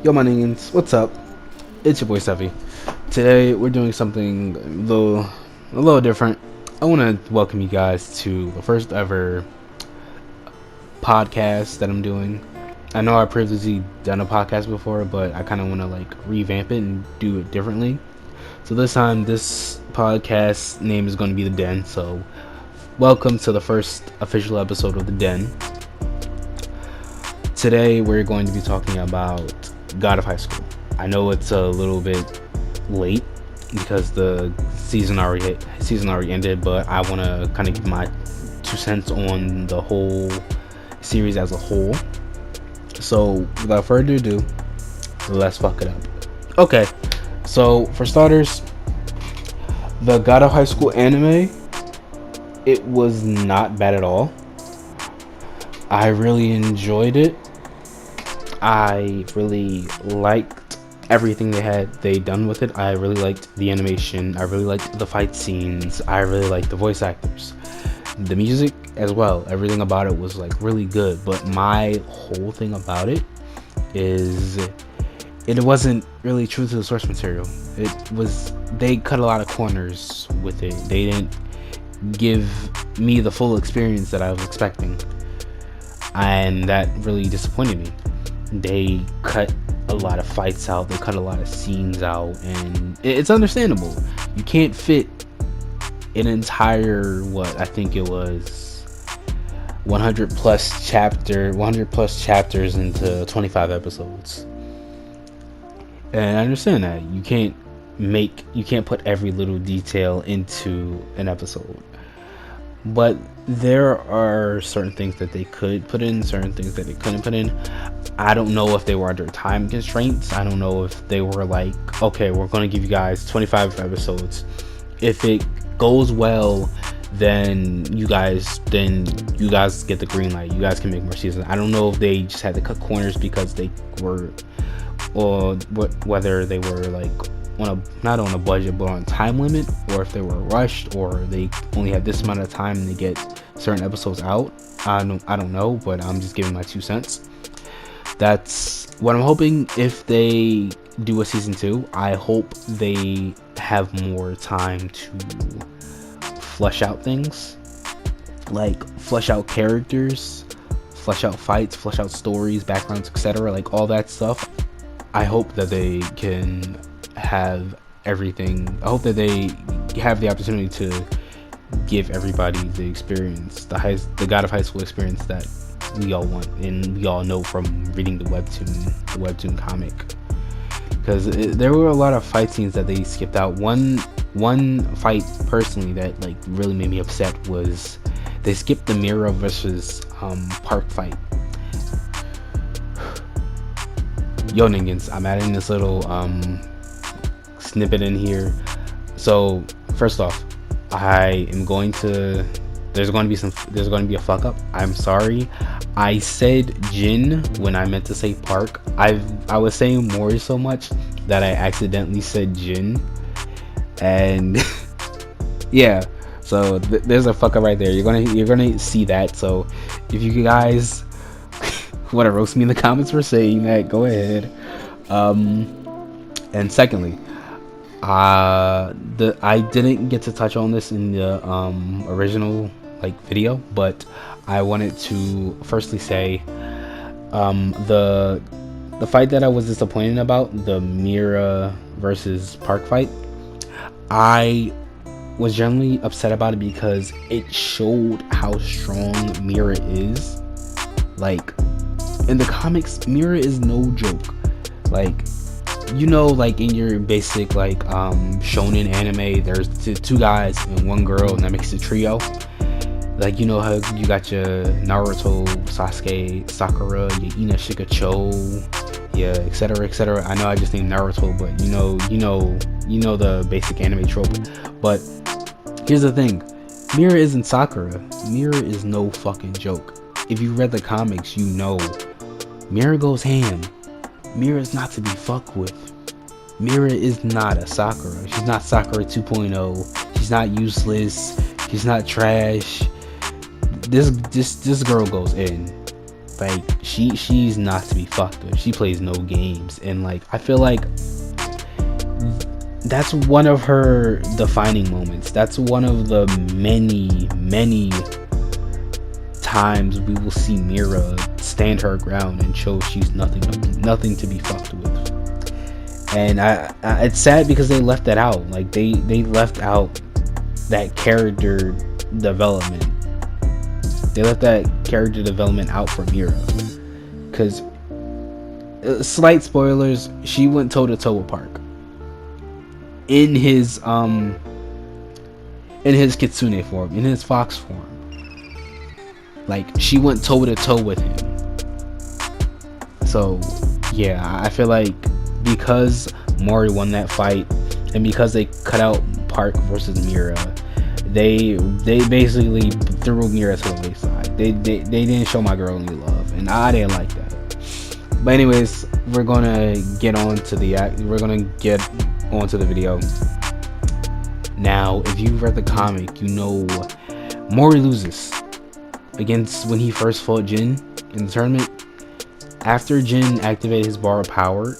Yo, my ningens, what's up? It's your boy Steffi. Today we're doing something a little different. I want to welcome you guys to the first ever podcast that I'm doing. I know I previously done a podcast before, but I kind of want to revamp it and do it differently. So this time, this podcast name is going to be The Den. So welcome to the first official episode of The Den. Today we're going to be talking about God of High School. I know it's a little bit late because the season already ended, but I want to kind of give my 2 cents on the whole series as a whole. So without further ado, let's fuck it up. Okay, so for starters, the God of High School anime, it was not bad at all. I really enjoyed it. I really liked everything they done with it. I really liked the animation. I really liked the fight scenes. I really liked the voice actors, the music as well. Everything about it was really good. But my whole thing about it is it wasn't really true to the source material. They cut a lot of corners with it. They didn't give me the full experience that I was expecting, and that really disappointed me. They cut a lot of fights out, they cut a lot of scenes out, and it's understandable. You can't fit an entire, I think it was 100 plus chapters into 25 episodes. And I understand that you can't put every little detail into an episode. But there are certain things that they could put in, certain things that they couldn't put in. I don't know if they were under time constraints. I don't know if they were okay, we're going to give you guys 25 episodes. If it goes well, then you guys get the green light. You guys can make more seasons. I don't know if they just had to cut corners because they were, or whether they were not on a budget but on time limit, or if they were rushed, or they only have this amount of time to get certain episodes out. I don't know, but I'm just giving my 2 cents. That's what I'm hoping. If they do a season 2, I hope they have more time to flesh out things, flesh out characters, flesh out fights, flesh out stories, backgrounds, etc. All that stuff. I hope that they can have everything. I hope that they have the opportunity to give everybody the experience, the God of High School experience that we all want and we all know from reading the webtoon comic. Because there were a lot of fight scenes that they skipped out. One fight personally that really made me upset was they skipped the Mira versus Park fight. Yo, ningens, I'm adding this little snippet in here. So first off, there's going to be a fuck up. I'm sorry. I said Jin when I meant to say Park. I was saying Mori so much that I accidentally said Jin, and yeah. So there's a fuck up right there. You're gonna see that. So if you guys want to roast me in the comments for saying that, go ahead. And secondly, I didn't get to touch on this in the original video, but I wanted to firstly say the fight that I was disappointed about, the Mira versus Park fight, I was generally upset about it because it showed how strong Mira is. In the comics, Mira is no joke. In your basic shonen anime, there's 2 guys and 1 girl, and that makes a trio. How you got your Naruto, Sasuke, Sakura, your Ina Shikacho, yeah, etc. I know I just named Naruto, but you know the basic anime trope. But here's the thing, Mira isn't Sakura. Mira is no fucking joke. If you read the comics, you know Mira goes ham. Mira is not to be fucked with. Mira is not a Sakura. She's not Sakura 2.0. She's not useless. She's not trash. This girl goes in. Like she's not to be fucked with. She plays no games, and like I feel like that's one of her defining moments. That's one of the many times we will see Mira stand her ground and show she's nothing to be fucked with. And it's sad because they left that out. Like they left out that character development. They left that character development out for Mira, because slight spoilers, she went toe to toe with Park in his kitsune form, in his fox form. Like she went toe to toe with him. So yeah, I feel like because Mori won that fight, and because they cut out Park versus Mira, they basically threw Mira to the wayside. They didn't show my girl any love, and I didn't like that. But anyways, we're gonna get on to the video. Now, if you've read the comic, you know Mori loses against when he first fought Jin in the tournament. After Jin activated his bar of power,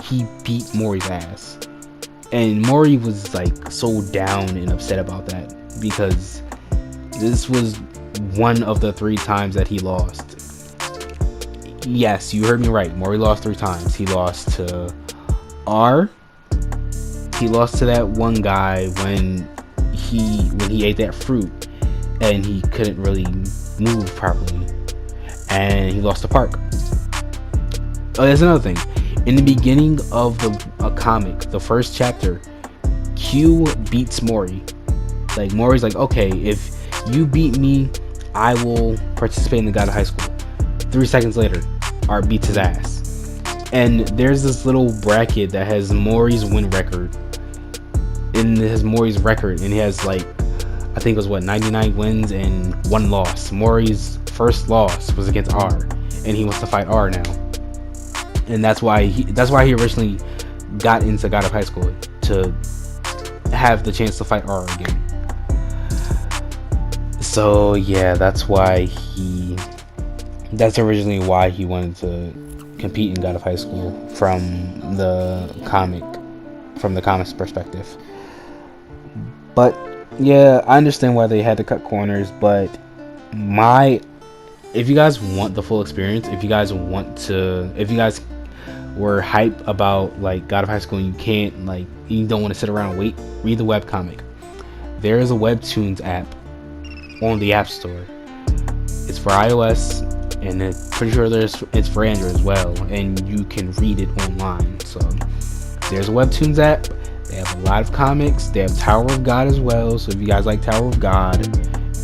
he beat Mori's ass. And Mori was like so down and upset about that, because this was one of the 3 times that he lost. Yes, you heard me right. Mori lost 3 times. He lost to R. He lost to that one guy when he ate that fruit and he couldn't really move properly. And he lost to Park. Oh, there's another thing. In the beginning of a comic, the first chapter, Q beats Mori. Like Mori's like, okay, if you beat me, I will participate in the God of High School. 3 seconds later, Art beats his ass. And there's this little bracket that has Mori's win record. And it has Mori's record, and he has like, I think it was 99 wins and 1 loss. Mori's first loss was against R, and he wants to fight R now. And that's why he originally got into God of High School, to have the chance to fight R again. So yeah, that's originally why he wanted to compete in God of High School from the comic's perspective. But yeah, I understand why they had to cut corners, but if you guys want the full experience, if you guys were hype about like God of High School and you don't want to sit around and wait, read the webcomic. There is a Webtoons app on the App Store. It's for iOS, and it's pretty sure it's for Android as well, and you can read it online. So there's a Webtoons app. They have a lot of comics. They have Tower of God as well. So if you guys like Tower of God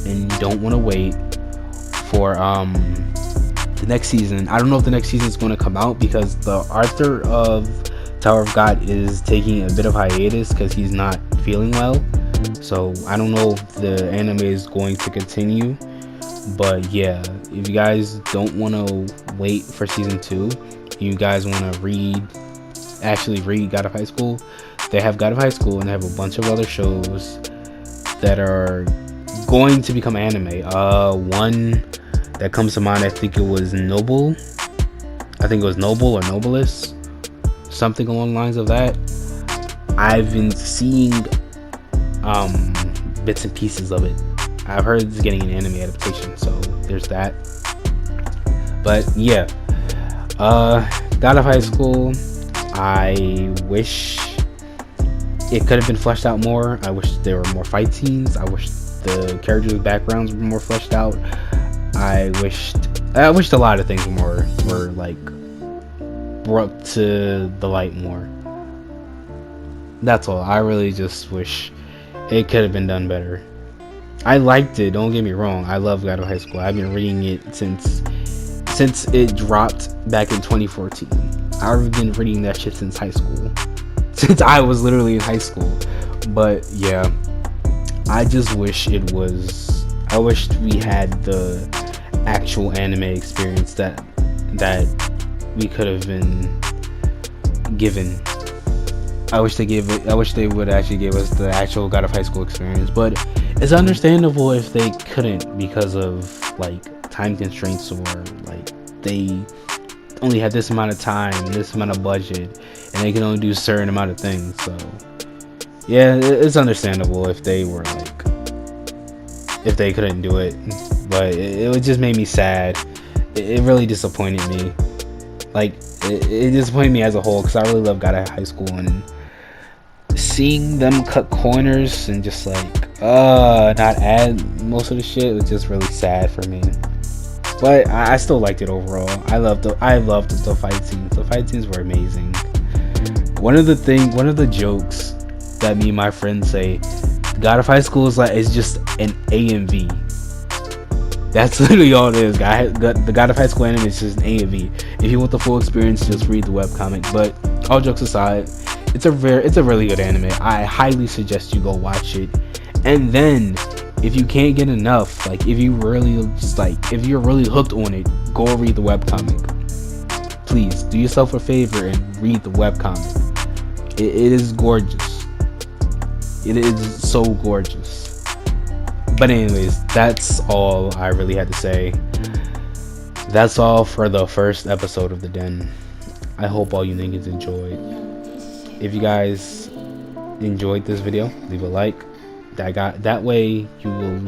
and you don't want to wait for the next season, I don't know if the next season is going to come out, because the author of Tower of God is taking a bit of hiatus because he's not feeling well. So I don't know if the anime is going to continue. But yeah, if you guys don't want to wait for season 2, you guys want to actually read God of High School, they have God of High School, and they have a bunch of other shows that are going to become anime. One that comes to mind, I think it was Noble. I think it was Noble or Nobilis, something along the lines of that. I've been seeing bits and pieces of it. I've heard it's getting an anime adaptation, so there's that. But yeah, God of High School, I wish it could have been fleshed out more. I wish there were more fight scenes. I wish the characters' backgrounds were more fleshed out. I wished a lot of things were like brought to the light more. That's all. I really just wish it could have been done better. I liked it, don't get me wrong. I love God of High School. I've been reading it since it dropped back in 2014. I've been reading that shit since high school. Since I was literally in high school. But yeah, I just wish I wished we had the actual anime experience that we could have been given. I wish they would actually give us the actual God of High School experience, but it's understandable if they couldn't because of like time constraints or like they only have this amount of time, this amount of budget, and they can only do a certain amount of things. So yeah, it's understandable if they were like, if they couldn't do it, but it just made me sad. It really disappointed me. Like it disappointed me as a whole, because I really love God High School, and seeing them cut corners and just like not add most of the shit was just really sad for me. But I still liked it overall. I loved the fight scenes. The fight scenes were amazing. One of the jokes that me and my friends say, God of High School is just an A and V. That's literally all it is. The God of High School anime is just an A and V. If you want the full experience, just read the webcomic. But all jokes aside, it's a really good anime. I highly suggest you go watch it. And then, if you can't get enough, like if you're really hooked on it, go read the webcomic. Please do yourself a favor and read the webcomic. It is gorgeous. It is so gorgeous. But anyways, that's all I really had to say. That's all for the first episode of The Den. I hope all you niggas enjoyed. If you guys enjoyed this video, leave a like. That way you will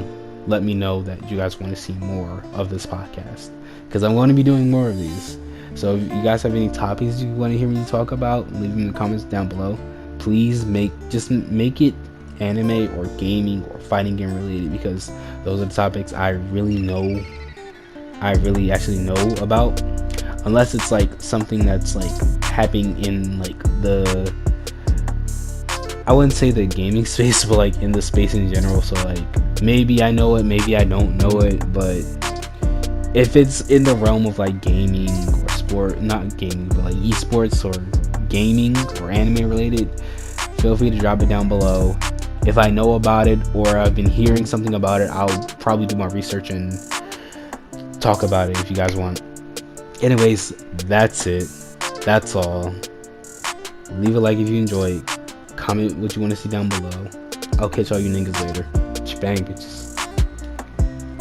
let me know that you guys want to see more of this podcast, because I'm going to be doing more of these. So if you guys have any topics you want to hear me talk about, leave them in the comments down below. Please make it anime or gaming or fighting game related, because those are the topics I really actually know about. Unless it's like something that's like happening in like the, I wouldn't say the gaming space, but like in the space in general. So like maybe I know it, maybe I don't know it, but if it's in the realm of like gaming or sport, not gaming, but like esports or gaming or anime related, feel free to drop it down below. If I know about it or I've been hearing something about it, I'll probably do my research and talk about it if you guys want. Anyways, that's it. That's all. Leave a like if you enjoyed. Comment what you want to see down below. I'll catch all you niggas later. Bang, bitches.